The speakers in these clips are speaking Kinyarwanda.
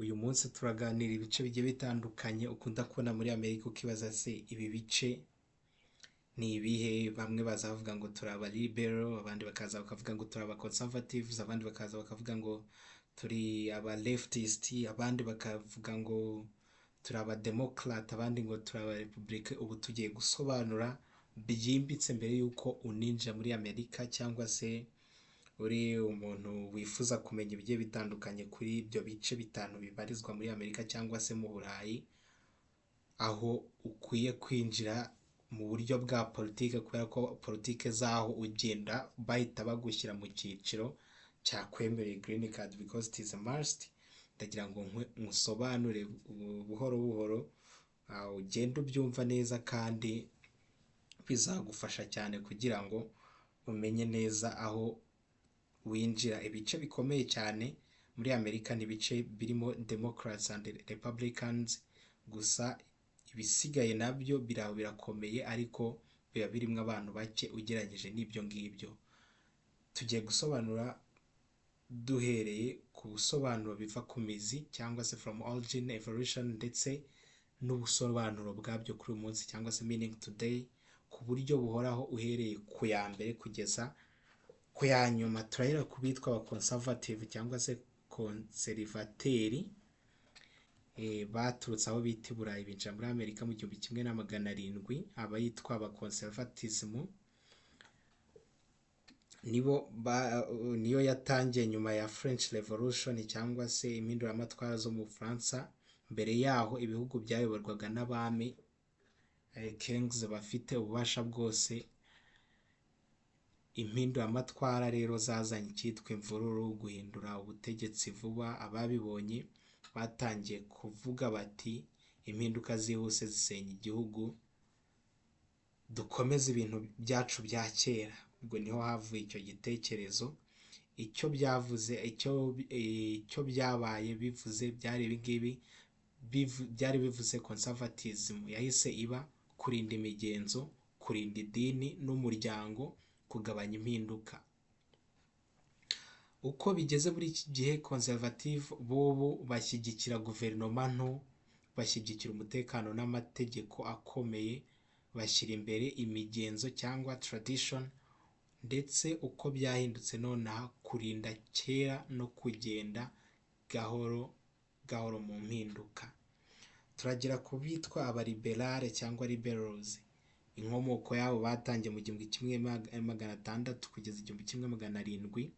Uyu munsi turaganira ibice bigiye bitandukanye ukunda kubona muri Amerika ukibaza se ibi bice ni ibihe. Bamwe baza bavuga ngo turi aba liberal, abandi bakaza bakavuga ngo turi aba conservatives, abandi bakaza bakavuga ngo turi aba leftist, abandi bakavuga ngo turi aba democrat, abandi ngo turi aba republic. Ubu tugiye gusobanura byimbitse mbere yuko uninjira muri Amerika, cyangwa se uri umuntu wifuza kumenya ibigiye bitandukanye kuri ibyo bice bitanu bibarizwa muri Amerika cyangwa se mu Burayi, aho ukwiye kwinjira mu buryo bwa politike, kubera ko politike zaho ugenda bahita bagushyira mu cyiciro cyakwemereye green card because it is a must. Ndagira ngo nkusobanure buhoro buhoro, ugende ubyumva neza, kandi bizagufasha cyane kugira ngo umenye neza aho winjira. Ibice bikomeye cyane muri Amerika ni ibice birimo Democrats and Republicans gusa, ibisigaye nabyo birakomeye ariko biba birimo abantu bake ugereranyije n'ibyo ngibyo. Tugiye gusobanura duhereye ku busobanuro biva ku mizi, cyangwa se from origin, evolution, ndetse n'ubusobanuro bwabyo kuri uyu munsi, cyangwa se meaning today, ku buryo buhoraho uhereye ku ya mbere kugeza ku ya nyuma. Turahera ku bitwa aba conservative cyangwa se konservateri, baturutse aho bita i Burayi binjira muri Amerika mu 1700. Abayitwa aba conservatism niyo yatangiye nyuma ya French Revolution, cyangwa se impinduramatwara zo mu Bufaransa. Mbere yaho ibihugu byayoborwaga n'abami, kings, bafite ububasha bwose. Impinduramatwara rero zazanye icyitwa imvururu, guhindura ubutegetsi vuba. Ababibonye batangiye kuvuga bati impinduka zihuse zisenya igihugu, dukomeze ibintu byacu bya kera. Ubwo niho havuye icyo gitekerezo. Icyo byavuze, icyo byabaye bivuze byari ibingibi, byari bivuze conservatism yahise iba kurinda imigenzo, kurinda idini n'umuryango, kugabanya impinduka. Uko bigeze muri iki gihe, conservative bobo bashyigikira guverinoma nto, bashyigikira umutekano n'amategeko akomeye, bashyira imbere imigenzo cyangwa tradition, ndetse uko byahindutse nonaha kurinda kera no kugenda gahoro gahoro mu mpinduka. Turagera ku bitwa abaliberale cyangwa liberals. Inkomoko yabo batangiye mu 1600 kugeza 1700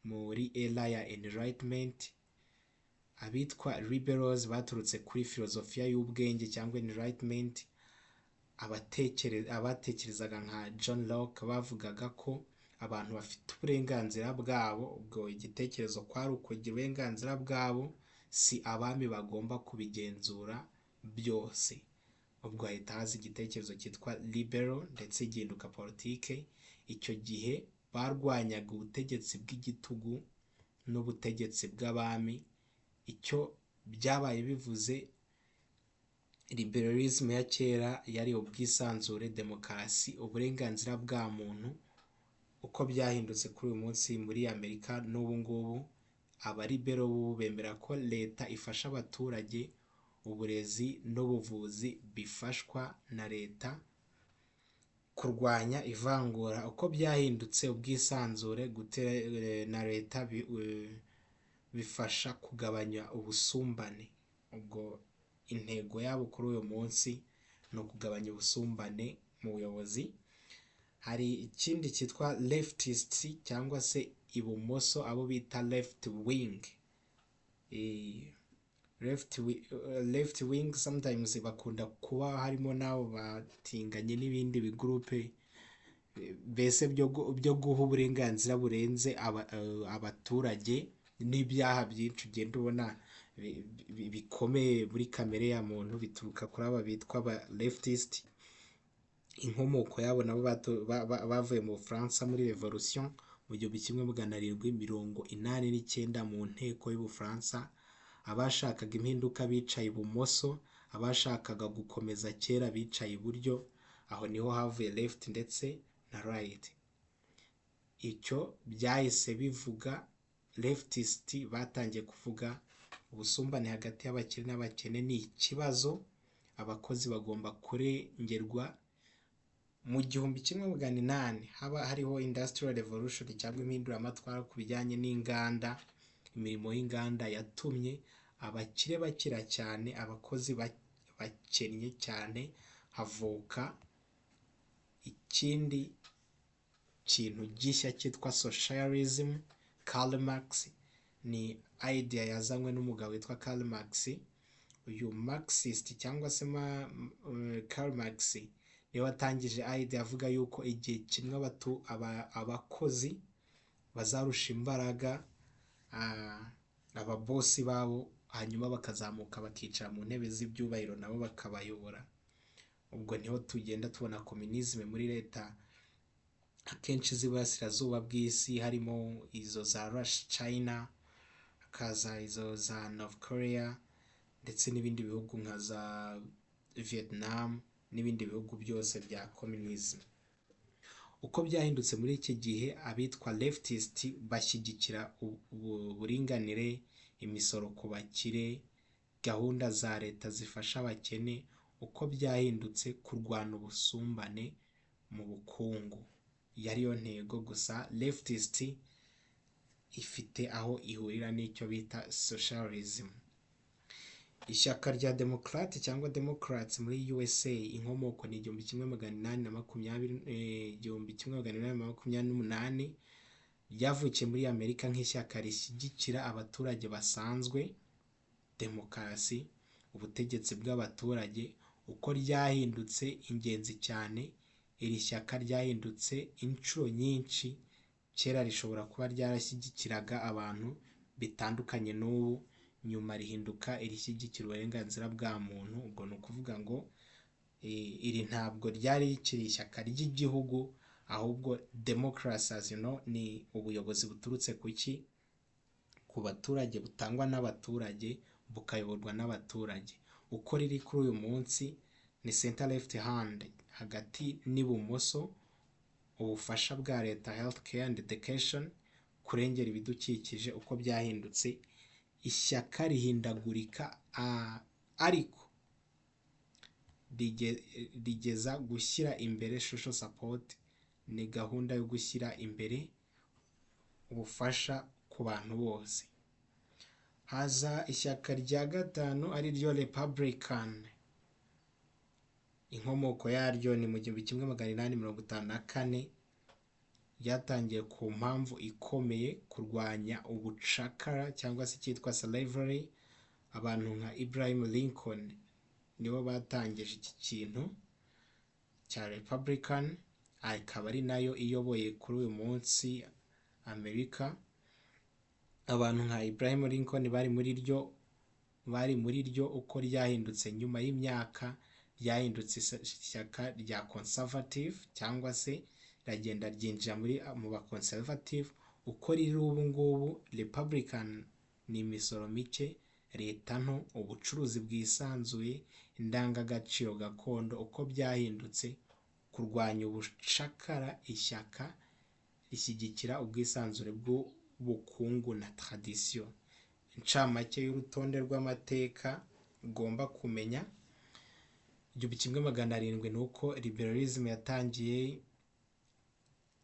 muri era ya enlightenment. Abitwa liberals baturutse kuri filozofiya y'ubwenge cyangwa enlightenment. Abatekerezaga nka John Locke bavugaga ko abantu bafite uburenganzira bwabo. Ubwo igitekerezo kwari ukugira uburenganzira bwabo, si abami bagomba kubigenzura byose. Ubwo hahita haza igitekerezo cyitwa liberal, ndetse gihinduka politike. Icyo gihe barwanyaga ubutegetsi bw'igitugu n'ubutegetsi bw'abami. Icyo byabaye bivuze, liberalism ya kera yari ubwisanzure, demokarasi, uburenganzira bwa muntu. Uko byahindutse kuri uyu munsi muri Amerika n'ubu ngubu, abalibero b'ubu bemera ko leta ifasha abaturage, uburezi n'ubuvuzi bifashwa na leta, kurwanya ivangura. Uko byahindutse, ubwisanzure na leta bifasha kugabanya ubusumbane. Ubwo intego yabo kuri uyu munsi ni ukugabanya ubusumbane mu buyobozi. Hari ikindi cyitwa leftist cyangwa se ibumoso, abo bita left wing. Left wing sometimes bakunda kuba harimo nabo batinganye n'ibindi bigroupe, mbese byo guha uburenganzira burenze abaturage, n'ibyaha byinshi ugenda ubona bikomeye muri kamere ya muntu bituruka kuri aba bitwa aba leftist. Inkomoko yabo nabo bavuye mu Bufaransa muri Revolution mu 1789 mu nteko y'Ubufaransa. Abashakaga impinduka bicaye ibumoso, abashakaga gukomeza kera bicaye iburyo. Aho niho havuye left ndetse na right. Icyo byahise bivuga leftist batangiye kuvuga ubusumbane hagati y'abakire n'abakene ni ikibazo, abakozi bagomba kurengerwa. Mu 1800 haba hariho industrial revolution cyangwa impinduramatwara ku bijyanye n'inganda. Imirimo y'inganda yatumye abakire bakira cyane, abakozi bakennye cyane. Havuka ikindi kintu gishya cyitwa socialism. Karl Marx ni idea yazanywe n'umugabo witwa Karl Marx. Uyu Marxist cyangwa se Karl Marx niwe watangije idea avuga yuko igihe kimwe abakozi bazarusha imbaraga ababosi babo, hanyuma bakazamuka bakicara mu ntebe z'ibyubahiro nabo bakabayobora. Ubwo niho tugenda tubona communism muri leta akenshi z'iburasirazuba bw'isi, harimo izo za Russia, China, hakaza izo za North Korea, ndetse n'ibindi bihugu nka za Vietnam n'ibindi bihugu byose bya communism. Uko byahindutse muri iki gihe, abitwa leftist bashyigikira uburinganire, imisoro ku bakire, gahunda za leta zifasha abakene. Uko byahindutse kurwana ubusumbane mu bukungu, yariyo ntego. Gusa leftist ifite aho ihurira n'icyo bita socialism. Ishyaka rya Democrat cyangwa Democrats muri USA, inkomoko ni 1828 ryavukiye muri Amerika nk'ishyaka rishyigikira abaturage basanzwe, demokarasi, ubutegetsi bw'abaturage. Uko ryahindutse ingenzi cyane, iri shyaka ryahindutse inshuro nyinshi. Kera rishobora kuba ryarashyigikiraga abantu bitandukanye n'ubu, nyuma rihinduka irishyigikira uburenganzira bwa muntu. Ubwo ni ukuvuga ngo iri ntabwo ryari rikiri ishyaka ry'igihugu, ahubwo democracy ni ubuyobozi buturutse ku baturage, butangwa n'abaturage, bukayoborwa n'abaturage. Uko riri kuri uyu munsi ni center left hand, hagati n'ibumoso, ubufasha bwa leta, healthcare and education, kurengera ibidukikije. Uko byahindutse, ishyaka rihindagurika, ariko rigeza gushyira imbere social support. Ni gahunda yo gushyira imbere ubufasha ku bantu bose. Haza ishyaka rya gatanu ari ryo Republican. Inkomoko yaryo ni mu 1854, ryatangiye ku mpamvu ikomeye, kurwanya ubucakara cyangwa se cyitwa slavery. Abantu nka Abraham Lincoln nibo batangije iki kintu cya Republican, akaba ari nayo iyoboye kuri uyu munsi Amerika. Abantu nka Abraham Lincoln bari muri ryo. Uko ryahindutse nyuma y'imyaka, ryahindutse ishyaka rya conservative, cyangwa se ragenda ryinjira mu ba conservative. Uko riri ubu ngubu, Republican ni imisoro mike, leta nto, ubucuruzi bwisanzuye, indangagaciro gakondo. Uko byahindutse, kurwanya ubucakara, ishyaka rishyigikira ubwisanzure bw'ubukungu na tradition. Incamake y'urutonde rw'amateka ugomba kumenya: 1700 ni uko liberalism yatangiye,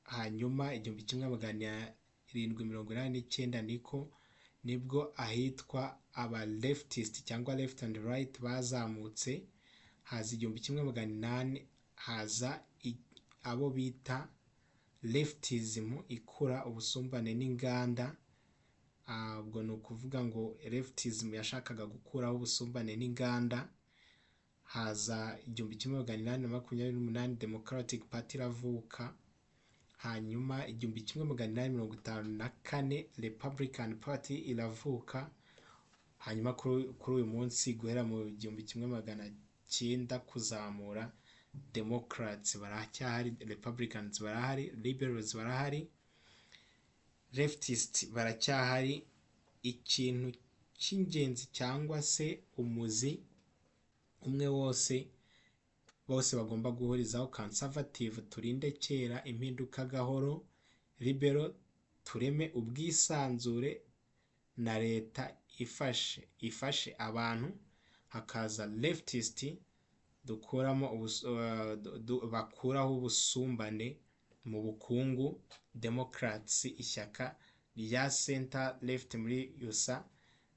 hanyuma 1789 nibwo ahitwa aba leftist cyangwa left and right bazamutse. Haza 1800 haza abo bita leftism ikura ubusumbane n'inganda. Ubwo ni ukuvuga ngo leftism yashakaga gukuraho ubusumbane n'inganda. Haza 1828 Democratic Party iravuka. Hanyuma 1854 Republican Party iravuka. Hanyuma kuri uyu munsi, guhera mu 1900 kuzamura, Democrats baracyahari, Republicans barahari, Liberals barahari, Leftists baracyahari. Ikintu cy'ingenzi cyangwa se umuzi umwe bose bagomba guhurizaho: conservative turinde kera, impinduka gahoro; liberal tureme ubwisanzure na leta ifashe abantu, hakaza leftist dukuramo bakuraho ubusumbane mu bukungu, Democrats ishyaka rya center left muri USA,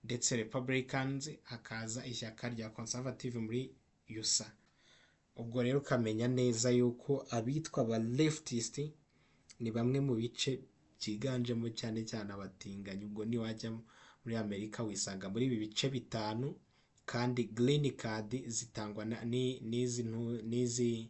ndetse Republicans hakaza ishyaka rya conservative muri USA. Ubwo rero ukamenya neza yuko abitwa ba leftist ni bamwe mu bice byiganjemo cyane cyane abatinganyi. Ubwo niwajya muri Amerika wisanga muri ibi bice bitanu, kandi green card zitangwa n'izi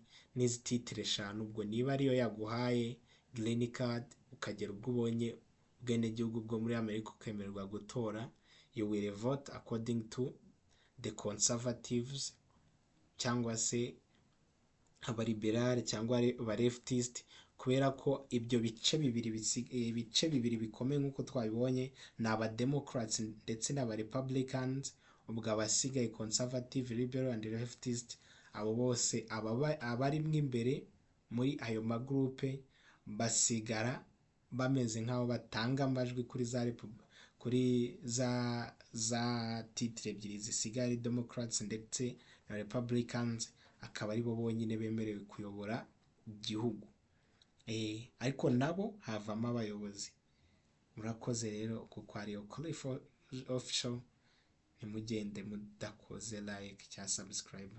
titire eshanu. Ubwo niba ariyo yaguhaye green card ukagera ubwo ubonye ubwenegihugu bwo muri Amerika ukemererwa gutora, you will vote according to the conservatives cyangwa se abaliberale cyangwa aba leftist, kubera ko ibyo bice bibiri bikomeye nk'uko twabibonye ni aba Democrats ndetse n'aba Republicans. Ubwo abasigaye conservative, liberal and leftist, abo bose abarimwo imbere muri ayo magroupe basigara bameze nk'aho batanga amajwi kuri za titre ebyiri zisigaye ari Democrats ndetse na Republicans, akaba aribo bonyine bemerewe kuyobora igihugu. Ariko nabo havamo abayobozi. Murakoze rero kuko ari Cliff Official, ntimugende mudakoze like cyangwa subscribe.